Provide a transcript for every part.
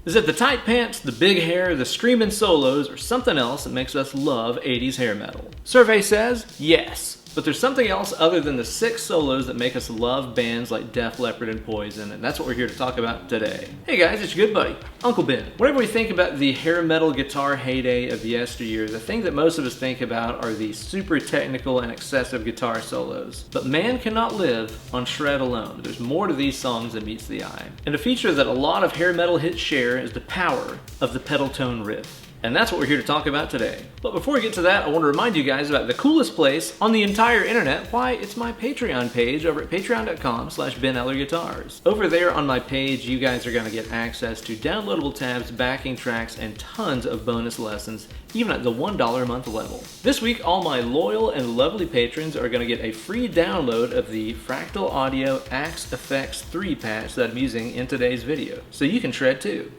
Is it the tight pants, the big hair, the screaming solos, or something else that makes us love 80s hair metal? Survey says yes. But there's something else other than the 6 solos that make us love bands like Def Leppard and Poison, and that's what we're here to talk about today. Hey guys, it's your good buddy, Uncle Ben. Whenever we think about the hair metal guitar heyday of yesteryear, the thing that most of us think about are the super technical and excessive guitar solos. But man cannot live on shred alone. There's more to these songs than meets the eye. And a feature that a lot of hair metal hits share is the power of the pedal tone riff. And that's what we're here to talk about today. But before we get to that, I want to remind you guys about the coolest place on the entire internet. Why, it's my Patreon page over at patreon.com/BenEllerGuitars. Over there on my page, you guys are going to get access to downloadable tabs, backing tracks, and tons of bonus lessons, even at the $1 a month level. This week, all my loyal and lovely patrons are going to get a free download of the Fractal Audio Axe Effects 3 patch that I'm using in today's video, so you can shred too.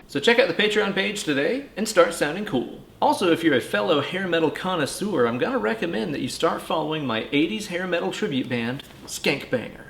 So check out the Patreon page today and start sounding cool. Also, if you're a fellow hair metal connoisseur, I'm gonna recommend that you start following my 80s hair metal tribute band, Skankbanger.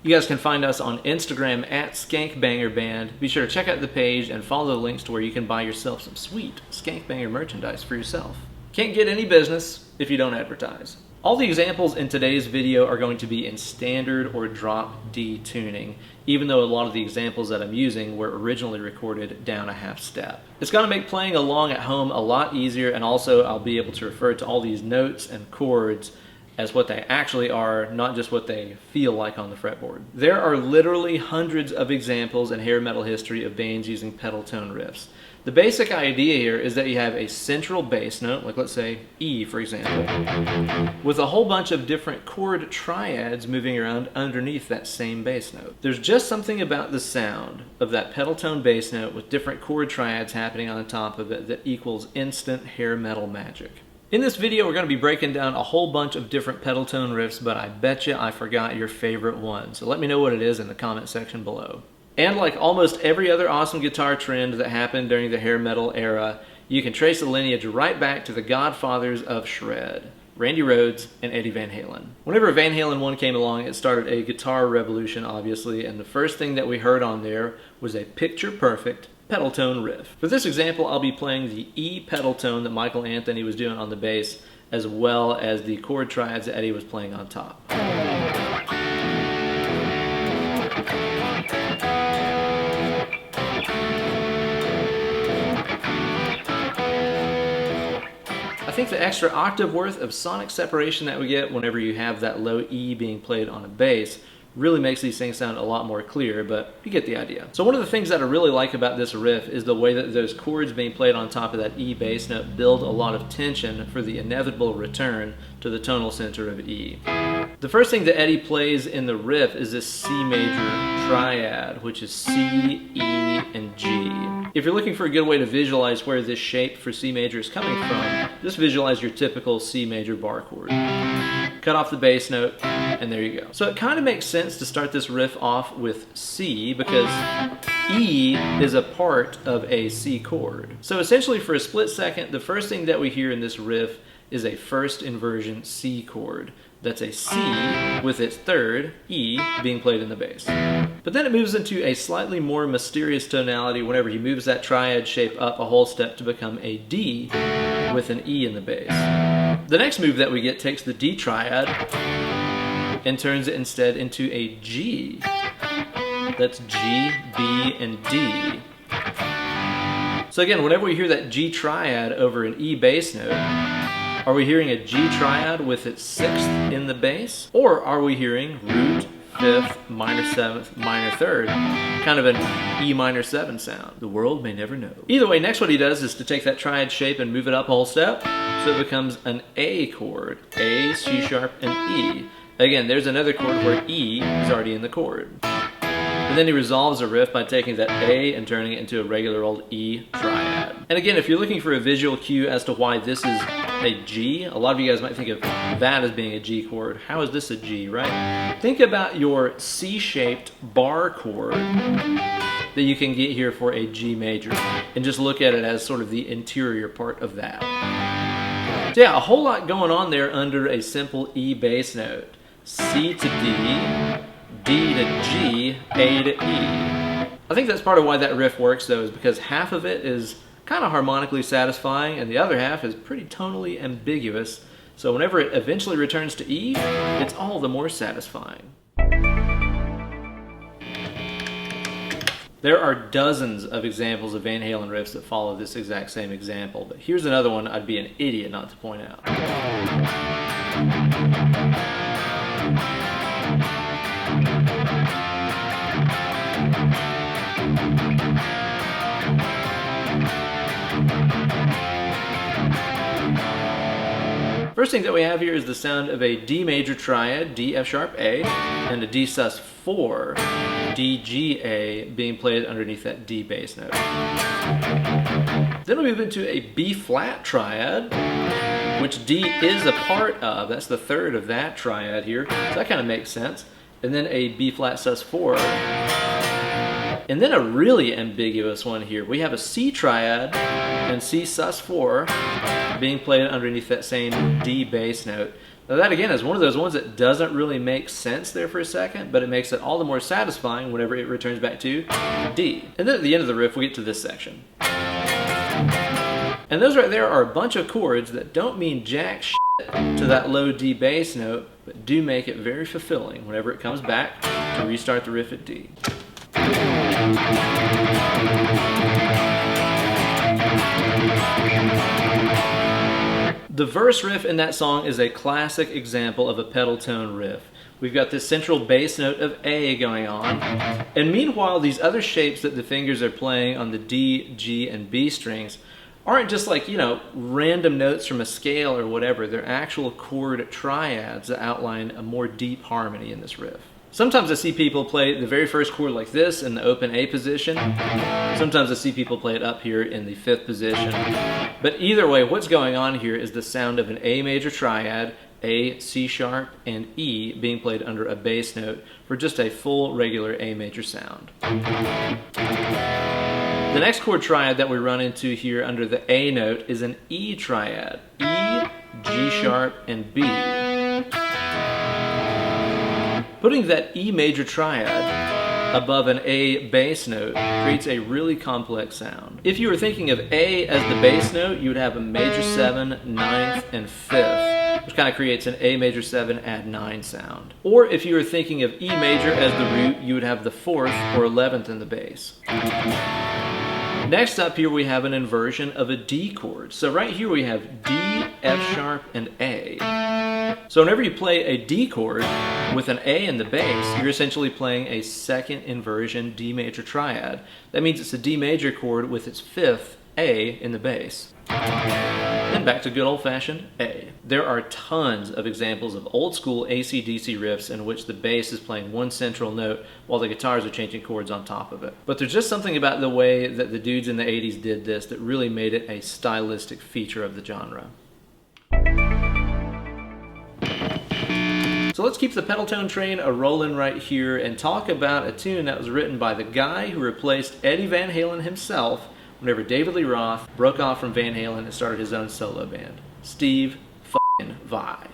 You guys can find us on Instagram at SkankbangerBand. Be sure to check out the page and follow the links to where you can buy yourself some sweet Skankbanger merchandise for yourself. Can't get any business if you don't advertise. All the examples in today's video are going to be in standard or drop D tuning, even though a lot of the examples that I'm using were originally recorded down a half step. It's going to make playing along at home a lot easier, and also I'll be able to refer to all these notes and chords as what they actually are, not just what they feel like on the fretboard. There are literally hundreds of examples in hair metal history of bands using pedal tone riffs. The basic idea here is that you have a central bass note, like let's say E for example, with a whole bunch of different chord triads moving around underneath that same bass note. There's just something about the sound of that pedal tone bass note with different chord triads happening on the top of it that equals instant hair metal magic. In this video, we're going to be breaking down a whole bunch of different pedal tone riffs, but I bet you I forgot your favorite one. So let me know what it is in the comment section below. And like almost every other awesome guitar trend that happened during the hair metal era, you can trace the lineage right back to the godfathers of shred, Randy Rhoads and Eddie Van Halen. Whenever Van Halen 1 came along, it started a guitar revolution, obviously, and the first thing that we heard on there was a picture-perfect pedal tone riff. For this example, I'll be playing the E pedal tone that Michael Anthony was doing on the bass, as well as the chord triads that Eddie was playing on top. I think the extra octave worth of sonic separation that we get whenever you have that low E being played on a bass really makes these things sound a lot more clear, but you get the idea. So one of the things that I really like about this riff is the way that those chords being played on top of that E bass note build a lot of tension for the inevitable return to the tonal center of E. The first thing that Eddie plays in the riff is this C major triad, which is C, E, and G. If you're looking for a good way to visualize where this shape for C major is coming from, just visualize your typical C major bar chord. Cut off the bass note, and there you go. So it kind of makes sense to start this riff off with C because E is a part of a C chord. So essentially for a split second, the first thing that we hear in this riff is a first inversion C chord. That's a C with its third, E, being played in the bass. But then it moves into a slightly more mysterious tonality whenever he moves that triad shape up a whole step to become a D with an E in the bass. The next move that we get takes the D triad and turns it instead into a G. That's G, B, and D. So again, whenever we hear that G triad over an E bass note, are we hearing a G triad with its sixth in the bass? Or are we hearing root, fifth, minor seventh, minor third, kind of an E minor 7 sound? The world may never know. Either way, next what he does is to take that triad shape and move it up a whole step, so it becomes an A chord. A, C sharp, and E. Again, there's another chord where E is already in the chord. And then he resolves a riff by taking that A and turning it into a regular old E triad. And again, if you're looking for a visual cue as to why this is a G, a lot of you guys might think of that as being a G chord. How is this a G, right? Think about your C-shaped bar chord that you can get here for a G major, and just look at it as sort of the interior part of that. So yeah, a whole lot going on there under a simple E bass note. C to D, D to G, A to E. I think that's part of why that riff works though, is because half of it is kind of harmonically satisfying and the other half is pretty tonally ambiguous. So whenever it eventually returns to E, it's all the more satisfying. There are dozens of examples of Van Halen riffs that follow this exact same example, but here's another one I'd be an idiot not to point out. First thing that we have here is the sound of a D major triad, D, F sharp, A, and a D sus4, D, G, A, being played underneath that D bass note. Then we move into a B flat triad, which D is a part of. That's the third of that triad here, so that kind of makes sense. And then a B flat sus4. And then a really ambiguous one here. We have a C triad and C sus4 being played underneath that same D bass note. Now that again is one of those ones that doesn't really make sense there for a second, but it makes it all the more satisfying whenever it returns back to D. And then at the end of the riff we get to this section. And those right there are a bunch of chords that don't mean jack shit to that low D bass note, but do make it very fulfilling whenever it comes back to restart the riff at D. The verse riff in that song is a classic example of a pedal tone riff. We've got this central bass note of A going on, and meanwhile these other shapes that the fingers are playing on the D, G, and B strings aren't just like, you know, random notes from a scale or whatever. They're actual chord triads that outline a more deep harmony in this riff. Sometimes I see people play the very first chord like this in the open A position. Sometimes I see people play it up here in the 5th position. But either way, what's going on here is the sound of an A major triad, A, C sharp, and E being played under a bass note for just a full regular A major sound. The next chord triad that we run into here under the A note is an E triad, E, G sharp, and B. Putting that E major triad above an A bass note creates a really complex sound. If you were thinking of A as the bass note, you would have a major 7, 9th, and 5th, which kind of creates an A major 7 add 9 sound. Or if you were thinking of E major as the root, you would have the 4th or 11th in the bass. Next up here we have an inversion of a D chord. So right here we have D, F sharp, and A. So whenever you play a D chord with an A in the bass, you're essentially playing a second inversion D major triad. That means it's a D major chord with its 5th A in the bass. Then back to good old-fashioned A. There are tons of examples of old-school AC/DC riffs in which the bass is playing one central note while the guitars are changing chords on top of it. But there's just something about the way that the dudes in the 80s did this that really made it a stylistic feature of the genre. So let's keep the pedal tone train a-rolling right here and talk about a tune that was written by the guy who replaced Eddie Van Halen himself whenever David Lee Roth broke off from Van Halen and started his own solo band. Steve f***ing Vai.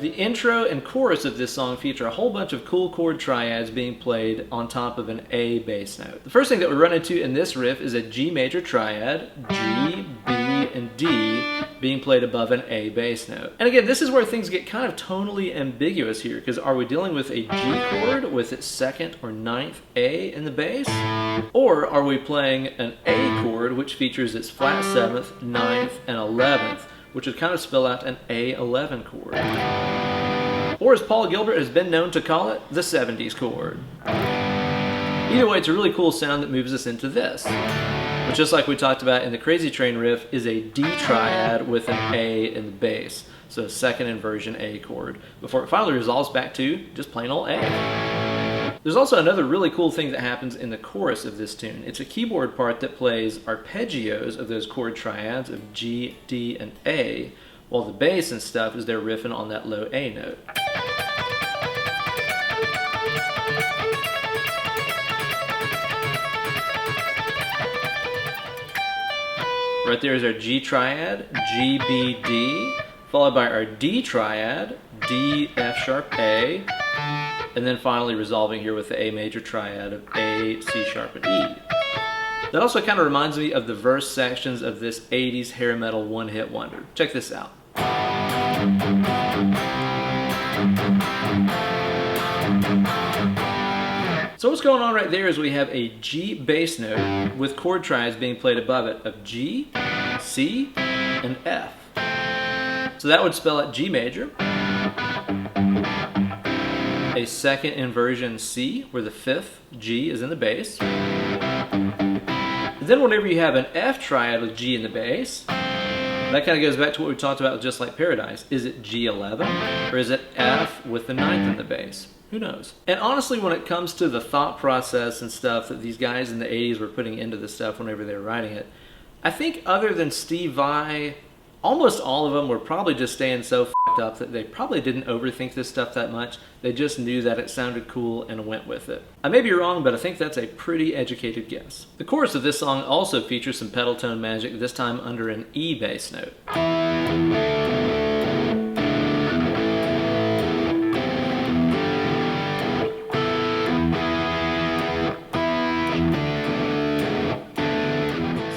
The intro and chorus of this song feature a whole bunch of cool chord triads being played on top of an A bass note. The first thing that we run into in this riff is a G major triad, G, B, and D being played above an A bass note. And again, this is where things get kind of tonally ambiguous here, because are we dealing with a G chord with its 2nd or 9th A in the bass? Or are we playing an A chord which features its flat 7th, 9th, and 11th, which would kind of spell out an A11 chord? Or as Paul Gilbert has been known to call it, the 70s chord. Either way, it's a really cool sound that moves us into this, which, just like we talked about in the Crazy Train riff, is a D triad with an A in the bass. So a second inversion A chord, before it finally resolves back to just plain old A. There's also another really cool thing that happens in the chorus of this tune. It's a keyboard part that plays arpeggios of those chord triads of G, D, and A, while the bass and stuff is there riffing on that low A note. Right there is our G triad, G, B, D, followed by our D triad, D, F sharp, A, and then finally resolving here with the A major triad of A, C sharp, and E. That also kind of reminds me of the verse sections of this 80s hair metal one-hit wonder. Check this out. So what's going on right there is we have a G bass note with chord triads being played above it of G, C, and F. So that would spell out G major, a second inversion C, where the fifth G is in the bass. And then whenever you have an F triad with G in the bass, that kind of goes back to what we talked about with Just Like Paradise. Is it G11 or is it F with the ninth in the bass? Who knows? And honestly, when it comes to the thought process and stuff that these guys in the 80s were putting into this stuff whenever they were writing it, I think other than Steve Vai, almost all of them were probably just staying so f***ed up that they probably didn't overthink this stuff that much. They just knew that it sounded cool and went with it. I may be wrong, but I think that's a pretty educated guess. The chorus of this song also features some pedal tone magic, this time under an E bass note.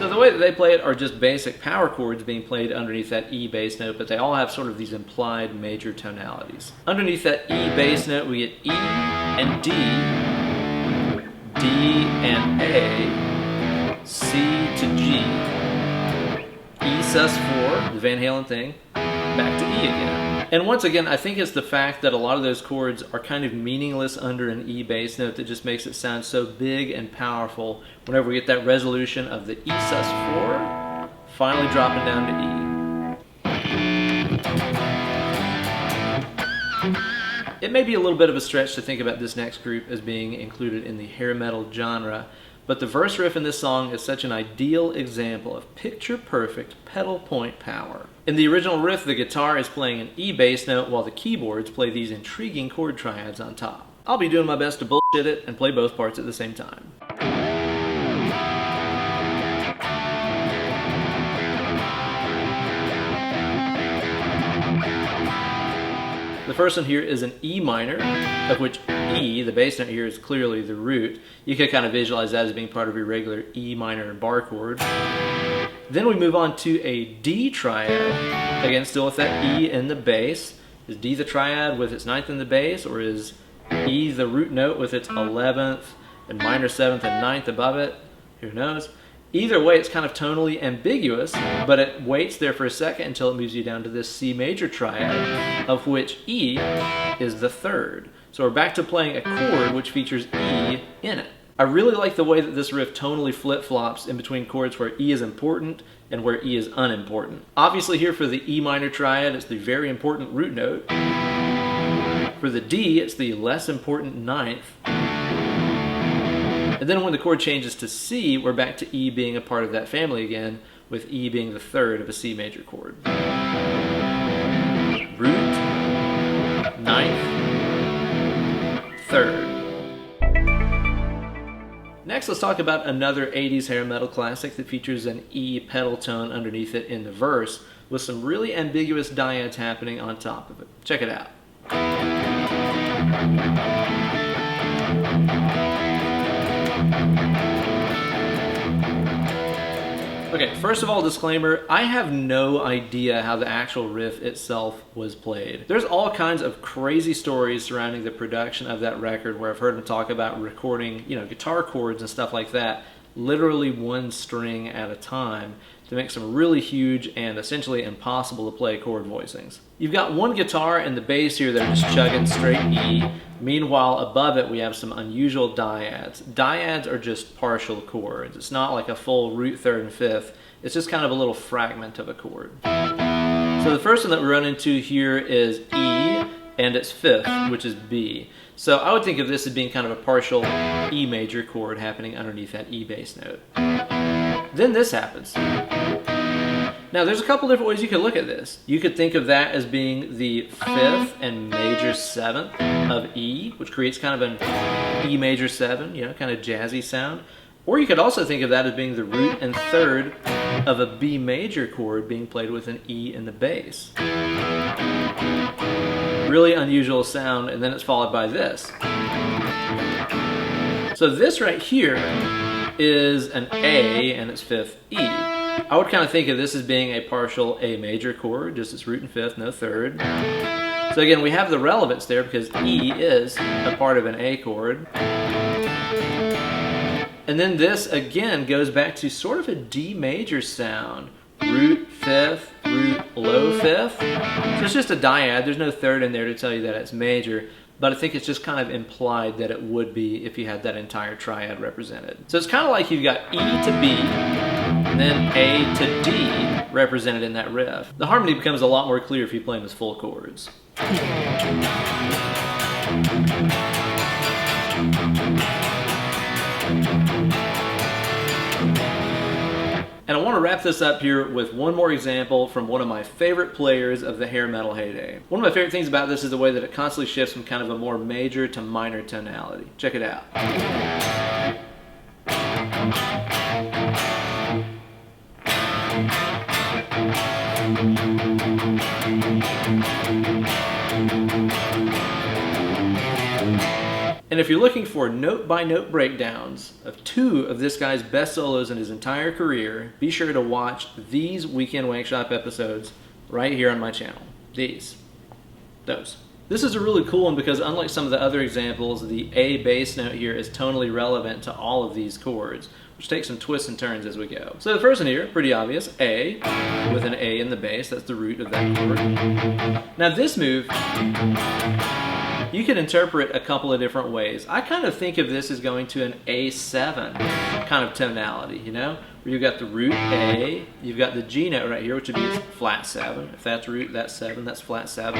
The way that they play it are just basic power chords being played underneath that E bass note, but they all have sort of these implied major tonalities. Underneath that E bass note, we get E and D, D and A, C to G, E sus4, the Van Halen thing, back to E again. And once again, I think it's the fact that a lot of those chords are kind of meaningless under an E bass note that just makes it sound so big and powerful whenever we get that resolution of the E sus4 finally dropping down to E. It may be a little bit of a stretch to think about this next group as being included in the hair metal genre, but the verse riff in this song is such an ideal example of picture-perfect pedal point power. In the original riff, the guitar is playing an E bass note while the keyboards play these intriguing chord triads on top. I'll be doing my best to bullshit it and play both parts at the same time. The first one here is an E minor, of which E, the bass note here, is clearly the root. You can kind of visualize that as being part of your regular E minor bar chord. Then we move on to a D triad, again still with that E in the bass. Is D the triad with its ninth in the bass, or is E the root note with its 11th and minor 7th and 9th above it? Who knows? Either way, it's kind of tonally ambiguous, but it waits there for a second until it moves you down to this C major triad, of which E is the third. So we're back to playing a chord which features E in it. I really like the way that this riff tonally flip-flops in between chords where E is important and where E is unimportant. Obviously here for the E minor triad, it's the very important root note. For the D, it's the less important ninth. And then when the chord changes to C, we're back to E being a part of that family again, with E being the third of a C major chord. Root, ninth, third. Next, let's talk about another 80s hair metal classic that features an E pedal tone underneath it in the verse, with some really ambiguous dyads happening on top of it. Check it out. Okay, first of all, disclaimer, I have no idea how the actual riff itself was played. There's all kinds of crazy stories surrounding the production of that record where I've heard them talk about recording, guitar chords and stuff like that, literally one string at a time, to make some really huge and essentially impossible to play chord voicings. You've got one guitar and the bass here that are just chugging straight E. Meanwhile, above it we have some unusual dyads. Dyads are just partial chords. It's not like a full root third and fifth. It's just kind of a little fragment of a chord. So the first one that we run into here is E and its fifth, which is B. So I would think of this as being kind of a partial E major chord happening underneath that E bass note. Then this happens. Now there's a couple different ways you could look at this. You could think of that as being the fifth and major seventh of E, which creates kind of an E major seven, kind of jazzy sound. Or you could also think of that as being the root and third of a B major chord being played with an E in the bass. Really unusual sound, and then it's followed by this. So this right here is an A and its fifth E. I would kind of think of this as being a partial A major chord, just its root and fifth, no third. So again, we have the relevance there because E is a part of an A chord. And then this again goes back to sort of a D major sound. Root, fifth, root, low fifth. So it's just a dyad. There's no third in there to tell you that it's major, but I think it's just kind of implied that it would be if you had that entire triad represented. So it's kind of like you've got E to B, and then A to D represented in that riff. The harmony becomes a lot more clear if you play them as full chords. And I want to wrap this up here with one more example from one of my favorite players of the hair metal heyday. One of my favorite things about this is the way that it constantly shifts from kind of a more major to minor tonality. Check it out. And if you're looking for note-by-note breakdowns of two of this guy's best solos in his entire career, be sure to watch these Weekend Workshop episodes right here on my channel. Those. This is a really cool one because unlike some of the other examples, the A bass note here is tonally relevant to all of these chords, which takes some twists and turns as we go. So the first one here, pretty obvious, A, with an A in the bass, that's the root of that chord. Now this move, you can interpret a couple of different ways. I kind of think of this as going to an A7 kind of tonality, you know? Where you've got the root A, you've got the G note right here, which would be flat 7. If that's root, that's 7, that's flat 7.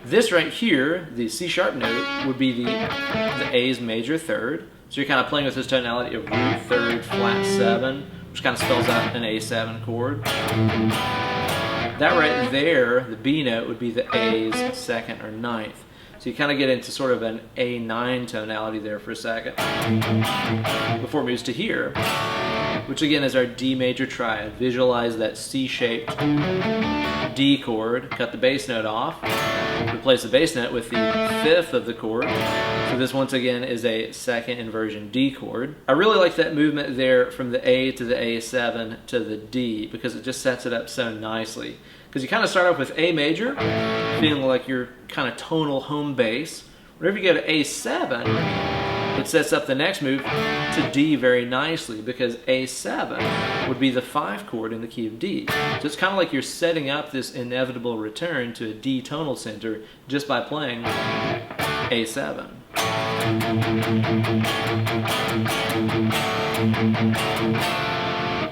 This right here, the C sharp note, would be the A's major third. So you're kind of playing with this tonality of root, third, flat 7, which kind of spells out an A7 chord. That right there, the B note, would be the A's second or ninth. So you kind of get into sort of an A9 tonality there for a second before it moves to here, which again is our D major triad. Visualize that C-shaped D chord, cut the bass note off, replace the bass note with the fifth of the chord. So this once again is a second inversion D chord. I really like that movement there from the A to the A7 to the D because it just sets it up so nicely. Because you kind of start off with A major, feeling like your kind of tonal home base. Whenever you go to A7, it sets up the next move to D very nicely because A7 would be the 5 chord in the key of D. So it's kind of like you're setting up this inevitable return to a D tonal center just by playing A7.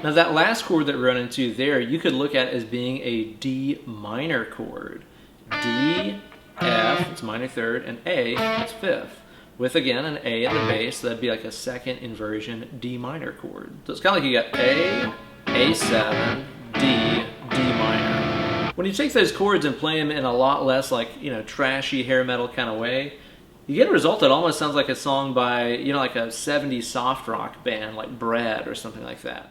Now that last chord that we run into there, you could look at as being a D minor chord. D, F, it's minor third, and A, it's fifth. With again an A in the bass, so that'd be like a second inversion D minor chord. So it's kind of like you got A, A7, D, D minor. When you take those chords and play them in a lot less like, you know, trashy hair metal kind of way, you get a result that almost sounds like a song by, you know, like a 70s soft rock band like Bread or something like that.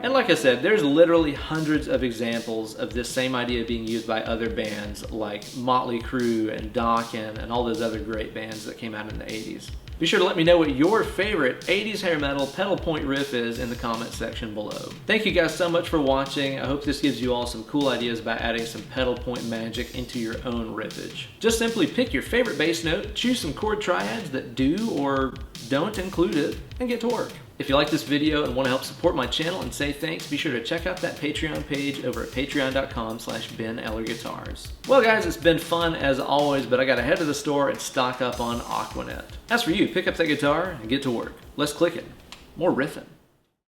And like I said, there's literally hundreds of examples of this same idea being used by other bands like Motley Crue and Dokken and all those other great bands that came out in the 80s. Be sure to let me know what your favorite 80s hair metal pedal point riff is in the comments section below. Thank you guys so much for watching. I hope this gives you all some cool ideas about adding some pedal point magic into your own riffage. Just simply pick your favorite bass note, choose some chord triads that do or don't include it, and get to work. If you like this video and want to help support my channel and say thanks, be sure to check out that Patreon page over at patreon.com/BenEllerGuitars. Well guys, it's been fun as always, but I got to head to the store and stock up on Aquanet. As for you, pick up that guitar and get to work. Less clicking, more riffing.